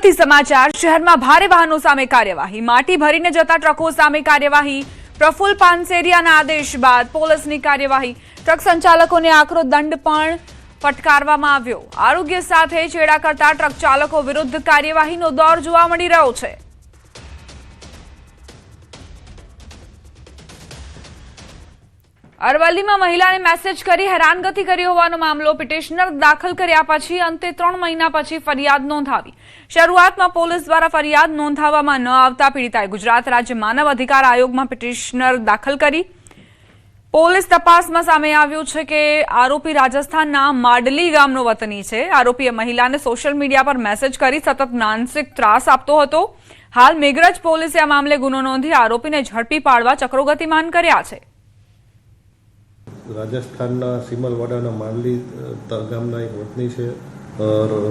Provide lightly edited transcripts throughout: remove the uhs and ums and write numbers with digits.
સુરતથી સમાચાર શહેરમાં ભારે વાહનો સામે કાર્યવાહી માટી ભરીને જતા ટ્રકો સામે કાર્યવાહી પ્રફુલ્લ પાનસેરિયાના આદેશ બાદ પોલીસની કાર્યવાહી ટ્રક સંચાલકોને આકરો દંડ પણ ફટકારવામાં આવ્યો આરોગ્ય સાથે છેડા કરતા ટ્રક ચાલકો વિરુદ્ધ કાર્યવાહીનો દોર જોવા મળી રહ્યો છે। અરવલ્લીમાં મહિલાને મેસેજ કરી હેરાનગતિ કરી હોવાનો મામલો પિટિશનર દાખલ કર્યા પછી અંતે 3 મહિના પછી ફરિયાદ નોંધાવી। શરૂઆતમાં પોલીસ દ્વારા ફરિયાદ નોંધાવવામાં ન આવતા પીડિતાએ ગુજરાત રાજ્ય માનવ અધિકાર આયોગમાં પિટિશનર દાખલ કરી। પોલીસ તપાસમાં સામે આવ્યું છે કે આરોપી રાજસ્થાનના માડલી ગામનો વતની છે। આરોપીએ મહિલાને સોશિયલ મીડિયા પર મેસેજ કરી સતત માનસિક ત્રાસ આપતો હતો। હાલ મેઘરજ પોલીસે આ મામલે ગુનો નોંધી આરોપીને ઝડપી પાડવા ચક્રો ગતિમાન કર્યા છે। રાજસ્થાનના સિમલવાડાના માંડલી ગામના એક વતની છે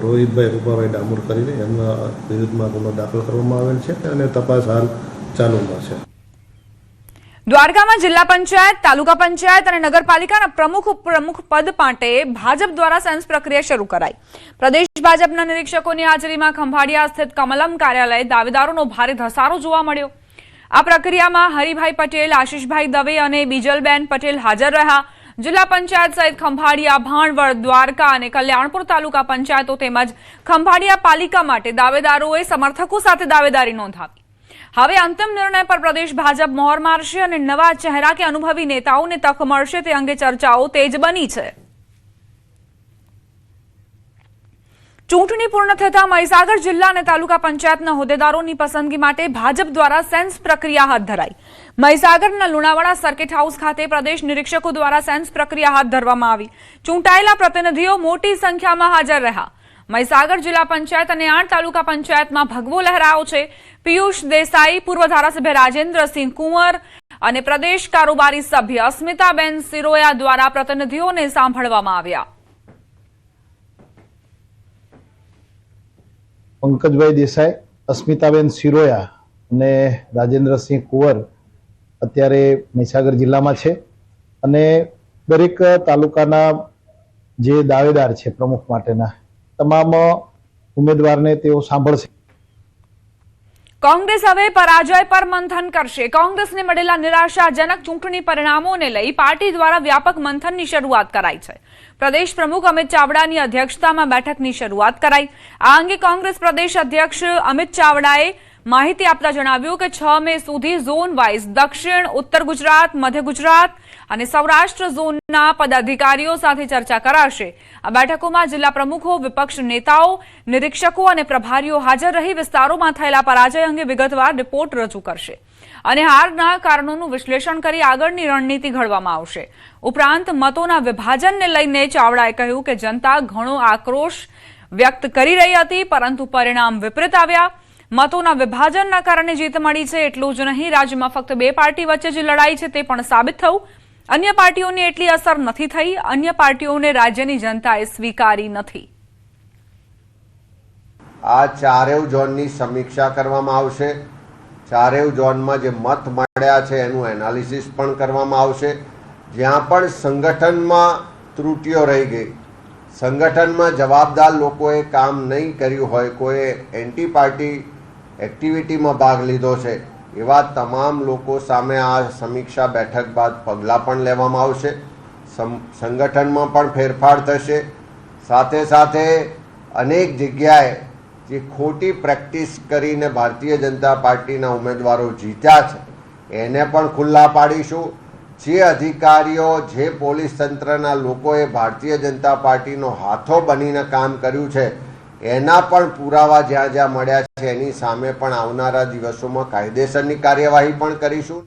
રોહિતભાઈ રૂપાભાઈ ડામોર કરીને એમના વિરુદ્ધમાં ગુનો દાખલ કરવામાં આવેલ છે અને તપાસ હાલ ચાલુમાં છે। દ્વારકામાં જિલ્લા પંચાયત તાલુકા પંચાયત અને નગરપાલિકાના પ્રમુખ પદ માટે ભાજપ દ્વારા સેન્સ પ્રક્રિયા શરૂ કરાઈ। પ્રદેશ ભાજપના નિરીક્ષકોની હાજરીમાં ખંભાળિયા સ્થિત કમલમ કાર્યાલય દાવેદારોનો ભારે ધસારો જોવા મળ્યો। આ પ્રક્રિયામાં હરિભાઈ પટેલ આશીષભાઈ દવે અને બીજલબેન પટેલ હાજર રહ્યા। જિલ્લા પંચાયત સહિત ખંભાળિયા ભાણવડ દ્વારકા અને કલ્યાણપુર તાલુકા પંચાયતો તેમજ ખંભાળિયા પાલિકા માટે દાવેદારોએ સમર્થકો સાથે દાવેદારી નોંધાવી। હવે અંતિમ નિર્ણય પર પ્રદેશ ભાજપ મોહર મારશે અને નવા ચહેરા કે અનુભવી નેતાઓને તક મળશે તે અંગે ચર્ચાઓ તેજ બની છે। ચૂંટણી પૂર્ણ થતા મહીસાગર જિલ્લા અને તાલુકા પંચાયતના હોદ્દેદારોની પસંદગી માટે ભાજપ દ્વારા સેન્સ પ્રક્રિયા હાથ ધરાઈ। મહીસાગરના લુણાવાડા સર્કિટ હાઉસ ખાતે પ્રદેશ નિરીક્ષકો દ્વારા સેન્સ પ્રક્રિયા હાથ ધરવામાં આવી। ચૂંટાયેલા પ્રતિનિધિઓ મોટી સંખ્યામાં હાજર રહ્યા। મહીસાગર જિલ્લા પંચાયત અને 8 તાલુકા પંચાયતમાં ભગવો લહેરાયો છે। પિયુષ દેસાઈ, પૂર્વ ધારાસભ્ય રાજેન્દ્રસિંહ કુંવર અને પ્રદેશ કારોબારી સભ્ય અસ્મિતાબેન સિરોયા દ્વારા પ્રતિનિધિઓને સાંભળવામાં આવ્યા। પંકજભાઈ દેસાઈ, અસ્મિતાબેન સિરોયા અને રાજેન્દ્રસિંહ કુંવર અત્યારે મહીસાગર જિલ્લામાં છે અને દરેક તાલુકાના જે દાવેદાર છે પ્રમુખ માટેના તમામ ઉમેદવારને તેઓ સાંભળશે। કોંગ્રેસ હવે પરાજય પર મંથન કરશે। કોંગ્રેસને મળેલા નિરાશાજનક ચૂંટણી પરિણામોને લઈ પાર્ટી દ્વારા વ્યાપક મંથનની શરૂઆત કરાઈ છે। પ્રદેશ પ્રમુખ અમિત ચાવડાની અધ્યક્ષતામાં બેઠકની શરૂઆત કરાઈ। આ અંગે કોંગ્રેસ પ્રદેશ અધ્યક્ષ અમિત ચાવડાએ માહિતી આપતા જણાવ્યું કે 6 મે સુધી ઝોન વાઇઝ દક્ષિણ, ઉત્તર ગુજરાત, મધ્ય ગુજરાત અને સૌરાષ્ટ્ર ઝોનના પદાધિકારીઓ સાથે ચર્ચા કરાશે। આ બેઠકોમાં જિલ્લા પ્રમુખો, વિપક્ષ નેતાઓ, નિરીક્ષકો અને પ્રભારીઓ હાજર રહી વિસ્તારોમાં થયેલા પરાજય અંગે વિગતવાર રિપોર્ટ રજૂ કરશે અને હારના કારણોનું વિશ્લેષણ કરી આગળની રણનીતિ ઘડવામાં આવશે। ઉપરાંત મતોના વિભાજનને લઈને ચાવડાએ કહ્યું કે જનતા ઘણો આક્રોશ વ્યક્ત કરી રહી હતી પરંતુ પરિણામ વિપરીત આવ્યા। મતોના વિભાજનના કારણે જીત મળી છે એટલું જ નહીં, રાજ્યમાં ફક્ત 2 પાર્ટી વચ્ચે જે લડાઈ છે તે પણ સાબિત થયું। અન્ય પાર્ટીઓને એટલી અસર નથી થઈ। અન્ય પાર્ટીઓને રાજ્યની જનતાએ સ્વીકારી નથી। આ ચારેય ઝોનની સમીક્ષા કરવામાં આવશે। ચારેય ઝોનમાં જે મત મળ્યા છે એનું એનાલિસિસ પણ કરવામાં આવશે। જ્યાં પણ સંગઠનમાં ત્રુટિઓ રહી ગઈ, સંગઠનમાં જવાબદાર લોકોએ કામ નહીં કર્યું હોય, કોઈ એન્ટી પાર્ટી એક્ટિવિટીમાં ભાગ લીધો છે, એવા તમામ લોકો સામે આ સમીક્ષા બેઠક બાદ પગલાં પણ લેવામાં આવશે। સંગઠનમાં પણ ફેરફાર થશે। સાથે સાથે અનેક જગ્યાએ જે ખોટી પ્રેક્ટિસ કરીને ભારતીય જનતા પાર્ટીના ઉમેદવારો જીત્યા છે એને પણ ખુલ્લા પાડીશું। જે અધિકારીઓ, જે પોલીસ તંત્રના લોકોએ ભારતીય જનતા પાર્ટીનો હાથો બનીને કામ કર્યું છે એના પણ પુરાવા જ્યાં જ્યાં મળ્યા છે એની સામે પણ આવનારા દિવસોમાં કાયદેસરની કાર્યવાહી પણ કરીશું।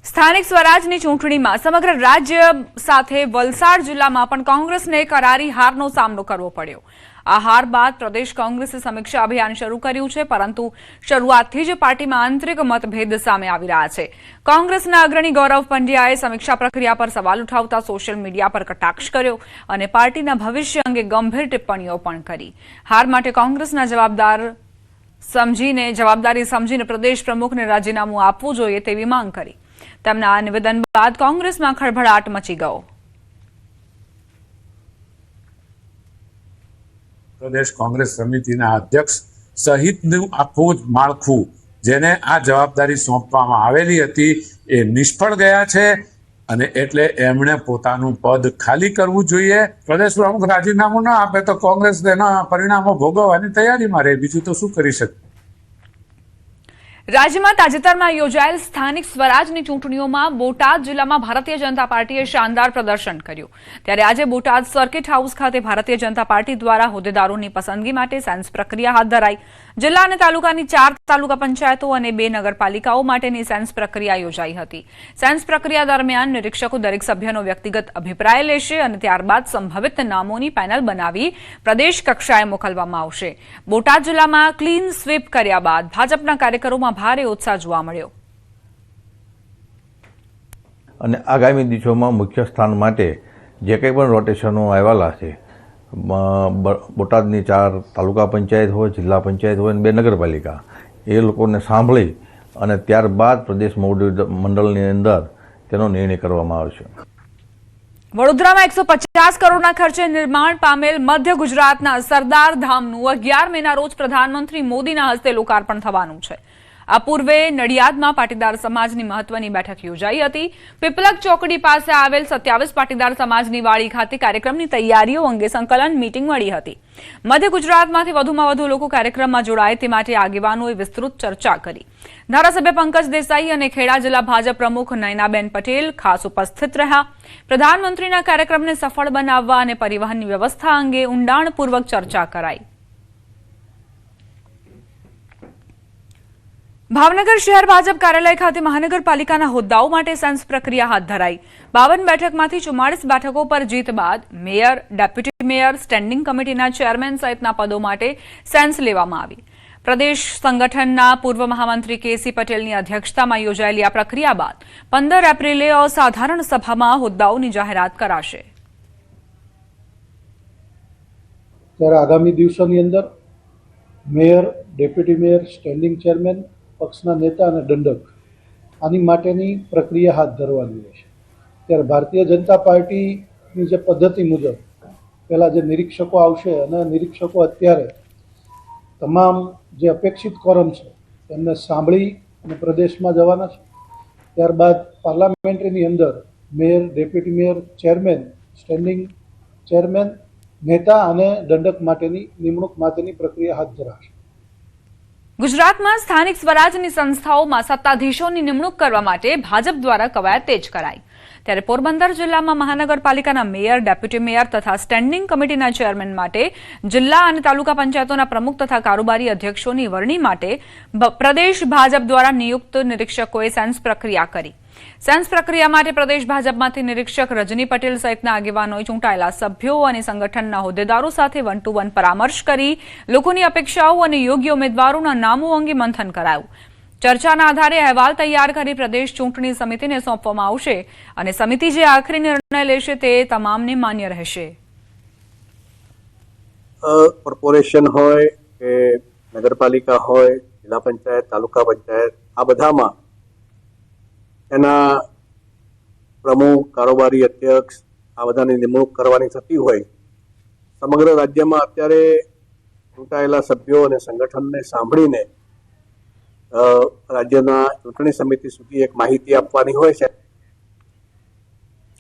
સ્થાનિક સ્વરાજની ચૂંટણીમાં સમગ્ર રાજ્ય સાથે વલસાડ જિલ્લામાં પણ કોંગ્રેસને કરારી હારનો સામનો કરવો પડ્યો। આ હાર બાદ પ્રદેશ કોંગ્રેસે સમીક્ષા અભિયાન શરૂ કર્યું છે પરંતુ શરૂઆતથી જ પાર્ટીમાં આંતરિક મતભેદ સામે આવી રહ્યા છે। કોંગ્રેસના અગ્રણી ગૌરવ પંડ્યાએ સમીક્ષા પ્રક્રિયા પર સવાલ ઉઠાવતા સોશિયલ મીડિયા પર કટાક્ષ કર્યો અને પાર્ટીના ભવિષ્ય અંગે ગંભીર ટિપ્પણીઓ પણ કરી। હાર માટે કોંગ્રેસના જવાબદારી સમજીને પ્રદેશ પ્રમુખને રાજીનામું આપવું જોઈએ તેવી માંગ કરી। તેમના આ નિવેદન બાદ કોંગ્રેસમાં ખળભળાટ મચી ગયો। પ્રદેશ કોંગ્રેસ સમિતિના અધ્યક્ષ સહિતનું આખું જ માળખું જેને આ જવાબદારી સોંપવામાં આવેલી હતી એ નિષ્ફળ ગયા છે અને એટલે એમણે પોતાનું પદ ખાલી કરવું જોઈએ. પ્રદેશ પ્રમુખ રાજીનામું ન આપે તો કોંગ્રેસ તેના પરિણામો ભોગવવાની તૈયારીમાં રહે, બીજું તો શું કરી શકે. રાજ્યમાં તાજેતરમાં યોજાયેલ સ્થાનિક સ્વરાજની ચૂંટણીઓમાં બોટાદ જિલ્લામાં ભારતીય જનતા પાર્ટીએ શાનદાર પ્રદર્શન કર્યું. ત્યારે આજે બોટાદ સર્કિટ હાઉસ ખાતે ભારતીય જનતા પાર્ટી દ્વારા હોદ્દેદારોની પસંદગી માટે સેન્સ પ્રક્રિયા હાથ ધરાઈ. જિલ્લા અને તાલુકાની 4 તાલુકા પંચાયતો અને 2 નગરપાલિકાઓ માટેની સેન્સ પ્રક્રિયા યોજાઈ હતી. સેન્સ પ્રક્રિયા દરમિયાન નિરીક્ષકો દરેક સભ્યનો વ્યક્તિગત અભિપ્રાય લેશે અને ત્યારબાદ સંભવિત નામોની પેનલ બનાવી પ્રદેશ કક્ષાએ મોકલવામાં આવશે. બોટાદ જિલ્લામાં ક્લીન સ્વીપ કર્યા બાદ ભાજપના કાર્યકરોમાં ભારે ઉત્સાહ જોવા મળ્યો. અને આગામી દિવસોમાં મુખ્ય સ્થાન માટે જે કંઈ પણ રોટેશનો આવેલા છે, બોટાદની 4 તાલુકા પંચાયત હોય, જિલ્લા પંચાયત હોય અને 2 નગરપાલિકા, એ લોકોને સાંભળી અને ત્યારબાદ પ્રદેશ મંડળની અંદર તેનો નિર્ણય કરવામાં આવશે. વડોદરામાં 150 કરોડના ખર્ચે નિર્માણ પામેલ મધ્ય ગુજરાતના સરદાર ધામનું 11 મેના રોજ પ્રધાનમંત્રી મોદીના હસ્તે લોકાર્પણ થવાનું છે. આ પૂર્વે નડિયાદમાં પાટીદાર સમાજની મહત્વની બેઠક યોજાઈ હતી. પીપલક ચોકડી પાસે આવેલ 27 પાટીદાર સમાજની વાડી ખાતે કાર્યક્રમની તૈયારીઓ અંગે સંકલન મીટિંગ મળી હતી. મધ્ય ગુજરાતમાંથી વધુમાં વધુ લોકો કાર્યક્રમમાં જોડાય તે માટે આગેવાનોએ વિસ્તૃત ચર્ચા કરી. ધારાસભ્ય પંકજ દેસાઈ અને ખેડા જિલ્લા ભાજપ પ્રમુખ નયનાબેન પટેલ ખાસ ઉપસ્થિત રહ્યા. પ્રધાનમંત્રીના કાર્યક્રમને સફળ બનાવવા અને પરિવહનની વ્યવસ્થા અંગે ઊંડાણપૂર્વક ચર્ચા કરાઈ. ભાવનગર શહેર ભાજપ કાર્યાલય ખાતે મહાનગરપાલિકાના હોદ્દાઓ માટે સેન્સ પ્રક્રિયા હાથ ધરાઈ. 52 બેઠકમાંથી 44 બેઠકો પર જીત બાદ મેયર, ડેપ્યુટી મેયર, સ્ટેન્ડિંગ કમિટીના ચેરમેન સહિતના પદો માટે સેન્સ લેવામાં આવી. પ્રદેશ સંગઠનના પૂર્વ મહામંત્રી કેસી પટેલની અધ્યક્ષતામાં યોજાયેલી આ પ્રક્રિયા બાદ 15 એપ્રિલે અસાધારણ સભામાં હોદ્દાઓની જાહેરાત કરાશે. ત્યારે આગામી દિવસોની અંદર mayor, deputy mayor, standing chairman, પક્ષના નેતા અને દંડક આની માટેની પ્રક્રિયા હાથ ધરવાની રહેશે. ત્યારે ભારતીય જનતા પાર્ટીની જે પદ્ધતિ મુજબ પહેલાં જે નિરીક્ષકો આવશે અને નિરીક્ષકો અત્યારે તમામ જે અપેક્ષિત કોરમ છે એમને સાંભળી અને પ્રદેશમાં જવાના છે. ત્યારબાદ પાર્લામેન્ટરીની અંદર mayor, deputy mayor, chairman, standing chairman, નેતા અને દંડક માટેની નિમણૂક માટેની પ્રક્રિયા હાથ ધરાશે. ગુજરાતમાં સ્થાનિક સ્વરાજની સંસ્થાઓમાં સત્તાધીશોની નિમણૂક કરવા માટે ભાજપ દ્વારા કવાયત તેજ કરાઈ. ત્યારે પોરબંદર જિલ્લામાં મહાનગરપાલિકાના મેયર, ડેપ્યુટી મેયર તથા સ્ટેન્ડિંગ કમિટીના ચેરમેન માટે જિલ્લા અને તાલુકા પંચાયતોના પ્રમુખ તથા કારોબારી અધ્યક્ષોની વરણી માટે પ્રદેશ ભાજપ દ્વારા નિયુક્ત નિરીક્ષકોએ સેન્સ પ્રક્રિયા કરી. સેન્સ પ્રક્રિયા માટે પ્રદેશ ભાજપમાંથી નિરીક્ષક રજની પટેલ સહિતના આગેવાનોએ ચૂંટાયેલા સભ્યો અને સંગઠનના હોદ્દેદારો સાથે 1-to-1 પરામર્શ કરી લોકોની અપેક્ષાઓ અને યોગ્ય ઉમેદવારોના નામો અંગે મંથન કરાયું. ચર્ચાના આધારે અહેવાલ તૈયાર કરી પ્રદેશ ચૂંટણી સમિતિને સોંપવામાં આવશે અને સમિતિ જે આખરી નિર્ણય લેશે તે તમામને માન્ય રહેશે. કોર્પોરેશન હોય કે નગરપાલિકા હોય, જિલ્લા પંચાયત, તાલુકા પંચાયત, આ બધામાં એના પ્રમુખ, કારોબારી અધ્યક્ષ આ બધાની નિમણૂક કરવાની થતી હોય. સમગ્ર રાજ્યમાં અત્યારે ચૂંટાયેલા સભ્યો અને સંગઠનને સાંભળીને રાજ્યના ચૂંટણી સમિતિ સુધી એક માહિતી આપવાની હોય છે.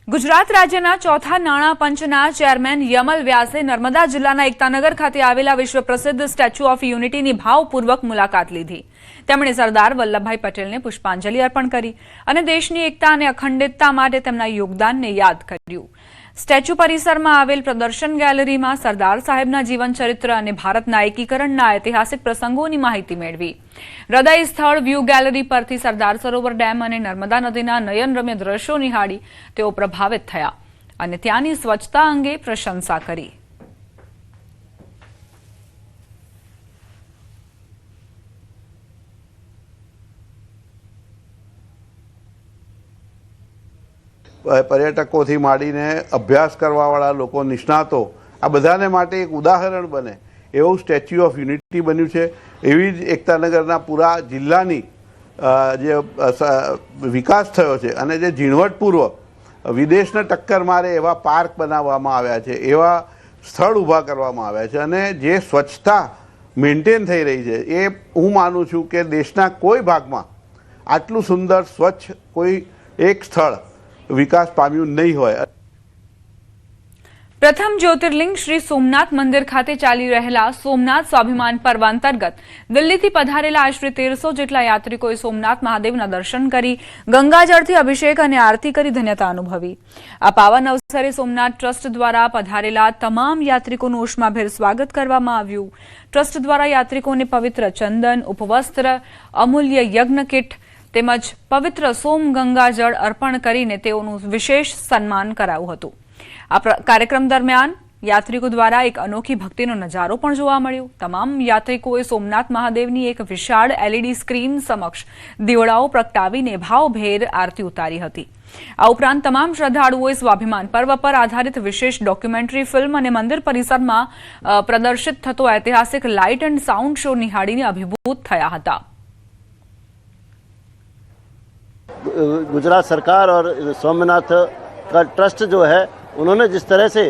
ગુજરાત રાજ્યના ચોથા નાણાં પંચના ચેરમેન યમલ વ્યાસે નર્મદા જિલ્લાના એકતાનગર ખાતે આવેલા વિશ્વ પ્રસિદ્ધ સ્ટેચ્યુ ઓફ યુનિટીની ભાવપૂર્વક મુલાકાત લીધી. તેમણે સરદાર વલ્લભભાઈ પટેલને પુષ્પાંજલિ અર્પણ કરી અને દેશની એકતા અને અખંડિતતા માટે તેમના યોગદાનને યાદ કર્યું. સ્ટેચ્યુ પરિસરમાં આવેલ પ્રદર્શન ગેલેરીમાં સરદાર સાહેબના જીવન ચરિત્ર અને ભારતના એકીકરણના ઐતિહાસિક પ્રસંગોની માહિતી મેળવી. હૃદય સ્થળ વ્યૂ ગેલેરી પરથી સરદાર સરોવર ડેમ અને નર્મદા નદીના નયનરમ્ય દ્રશ્યો નિહાળી તેઓ પ્રભાવિત થયા અને ત્યાંની સ્વચ્છતા અંગે પ્રશંસા કરી. પર્યટકોથી માંડીને અભ્યાસ કરવાવાળા લોકો, નિષ્ણાતો, આ બધાને માટે એક ઉદાહરણ બને એવું સ્ટેચ્યુ ઓફ યુનિટી બન્યું છે. એવી જ એકતાનગરના પૂરા જિલ્લાની જે વિકાસ થયો છે અને જે ઝીણવટપૂર્વક વિદેશને ટક્કર મારે એવા પાર્ક બનાવવામાં આવ્યા છે, એવા સ્થળ ઊભા કરવામાં આવ્યા છે અને જે સ્વચ્છતા મેન્ટેન થઈ રહી છે એ હું માનું છું કે દેશના કોઈ ભાગમાં આટલું સુંદર સ્વચ્છ કોઈ એક સ્થળ વિકાસ પામ્યું નહીં હોય. પ્રથમ જ્યોતિર્લિંગ શ્રી સોમનાથ મંદિર ખાતે ચાલી રહેલા સોમનાથ સ્વાભિમાન પર્વ અંતર્ગત દિલ્હીથી પધારેલા આશરે 1300 જેટલા યાત્રિકોએ સોમનાથ મહાદેવના દર્શન કરી ગંગાજળથી અભિષેક અને આરતી કરી ધન્યતા અનુભવી. આ પાવન અવસરે સોમનાથ ટ્રસ્ટ દ્વારા પધારેલા તમામ યાત્રિકોનું ઉષ્માભેર સ્વાગત કરવામાં આવ્યું. ટ્રસ્ટ દ્વારા યાત્રિકોને પવિત્ર ચંદન, ઉપવસ્ત્ર, અમૂલ્ય યજ્ઞ કીટ તેમજ પવિત્ર સોમ ગંગાજળ અર્પણ કરીને તેઓનું વિશેષ સન્માન કરાયું હતું. આ કાર્યક્રમ દરમિયાન યાત્રિકો દ્વારા એક અનોખી ભક્તિનો નજારો પણ જોવા મળ્યો. તમામ યાત્રિકોએ સોમનાથ મહાદેવની એક વિશાળ LED સ્ક્રીન સમક્ષ દીવડાઓ પ્રગટાવીને ભાવભેર આરતી ઉતારી હતી. આ ઉપરાંત તમામ શ્રદ્ધાળુઓએ સ્વાભિમાન પર્વ પર આધારિત વિશેષ ડોક્યુમેન્ટરી ફિલ્મ અને મંદિર પરિસરમાં પ્રદર્શિત થતો ઐતિહાસિક લાઇટ એન્ડ સાઉન્ડ શો નિહાળીને અભિભૂત થયા હતા. गुजरात सरकार और सोमनाथ का ट्रस्ट जो है उन्होंने जिस तरह से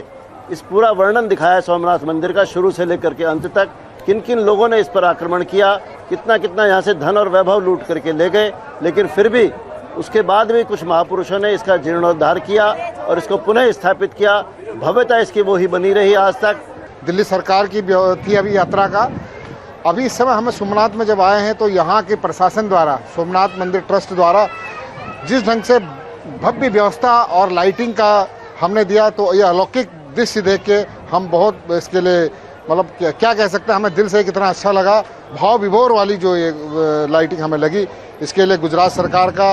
इस पूरा वर्णन दिखाया है सोमनाथ मंदिर का शुरू से लेकर के अंत तक, किन किन लोगों ने इस पर आक्रमण किया, कितना कितना यहाँ से धन और वैभव लूट करके ले गए, लेकिन फिर भी उसके बाद भी कुछ महापुरुषों ने इसका जीर्णोद्धार किया और इसको पुनः स्थापित किया. भव्यता इसकी वो ही बनी रही आज तक. दिल्ली सरकार की थी अभी यात्रा का. अभी इस समय हमें सोमनाथ में जब आए हैं तो यहाँ के प्रशासन द्वारा, सोमनाथ मंदिर ट्रस्ट द्वारा जिस ढंग से भव्य व्यवस्था और लाइटिंग का हमने दिया, तो ये अलौकिक दृश्य देख के हम बहुत इसके लिए मतलब क्या कह सकते हैं, हमें दिल से कितना अच्छा लगा. भाव विभोर वाली जो ये लाइटिंग हमें लगी, इसके लिए गुजरात सरकार का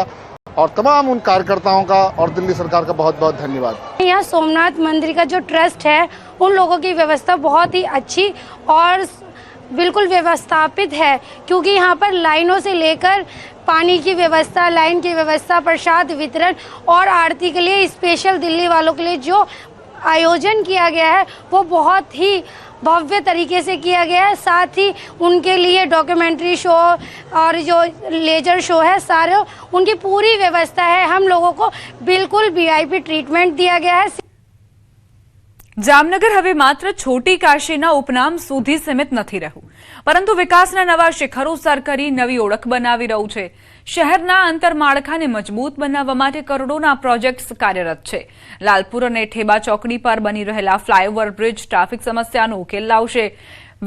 और तमाम उन कार्यकर्ताओं का और दिल्ली सरकार का बहुत बहुत धन्यवाद. यहाँ सोमनाथ मंदिर का जो ट्रस्ट है उन लोगों की व्यवस्था बहुत ही अच्छी और बिल्कुल व्यवस्थापित है, क्योंकि यहाँ पर लाइनों से लेकर पानी की व्यवस्था, लाइन की व्यवस्था, प्रसाद वितरण और आरती के लिए स्पेशल दिल्ली वालों के लिए जो आयोजन किया गया है वो बहुत ही भव्य तरीके से किया गया है. साथ ही उनके लिए डॉक्यूमेंट्री शो और जो लेजर शो है सारे उनकी पूरी व्यवस्था है. हम लोगों को बिल्कुल VIP ट्रीटमेंट दिया गया है. જામનગર હવે માત્ર છોટી કાશીના ઉપનામ સુધી સીમિત નથી રહ્યું, પરંતુ વિકાસના નવા શિખરો સર કરી નવી ઓળખ બનાવી રહ્યું છે. શહેરના આંતરમાળખાને મજબૂત બનાવવા માટે કરોડોના પ્રોજેક્ટ્સ કાર્યરત છે. લાલપુર અને ઠેબા ચોકડી પર બની રહેલા ફ્લાયઓવર બ્રિજ ટ્રાફિક સમસ્યાનો ઉકેલ લાવશે.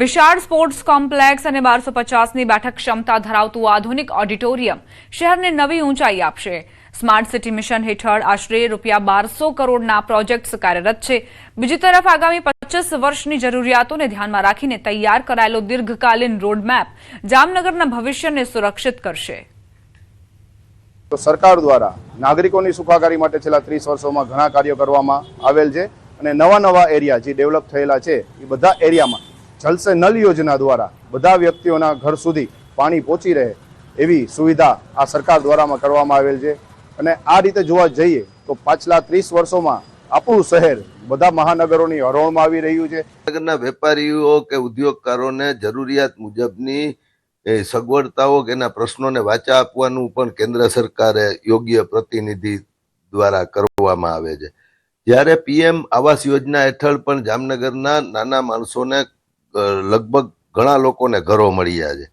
વિશાળ સ્પોર્ટ્સ કોમ્પ્લેક્સ અને 1250ની બેઠક ક્ષમતા ધરાવતું આધુનિક ઓડિટોરિયમ શહેરને નવી ઊંચાઈ આપશે. સ્માર્ટ સિટી મિશન હેઠળ આશરે ₹1200 કરોડના પ્રોજેક્ટ્સ કાર્યરત છે. બીજી તરફ આગામી 25 વર્ષની જરૂરિયાતોને ધ્યાનમાં રાખીને તૈયાર કરાયેલો દીર્ઘકાલીન રોડમેપ જામનગરના ભવિષ્યને સુરક્ષિત કરશે. તો સરકાર દ્વારા નાગરિકોની સુખાકારી માટે છેલ્લા 30 વર્ષોમાં ઘણા કાર્યો કરવામાં આવેલ છે અને નવા એરિયા જે ડેવલપ થયેલા છે એ બધા એરિયામાં જલ સે નલ યોજના દ્વારા બધા વ્યક્તિઓના ઘર સુધી પાણી પહોંચી રહે એવી સુવિધા આ સરકાર દ્વારામાં કરવામાં આવેલ છે. અને આ રીતે જોવા જઈએ તો પાછલા 30 વર્ષોમાં આપણું શહેર બધા મહાનગરોની હરોળમાં આવી રહ્યું છે. નગરના વેપારીઓ કે ઉદ્યોગકારોને જરૂરિયાત મુજબની સગવડતાઓ કે એના પ્રશ્નોને વાચા આપવાનું પણ કેન્દ્ર સરકારે યોગ્ય પ્રતિનિધિ દ્વારા કરવામાં આવે છે. જ્યારે PM આવાસ યોજના હેઠળ પણ જામનગરના નાના માણસોને લગભગ ઘણા લોકોને ઘરો મળ્યા છે.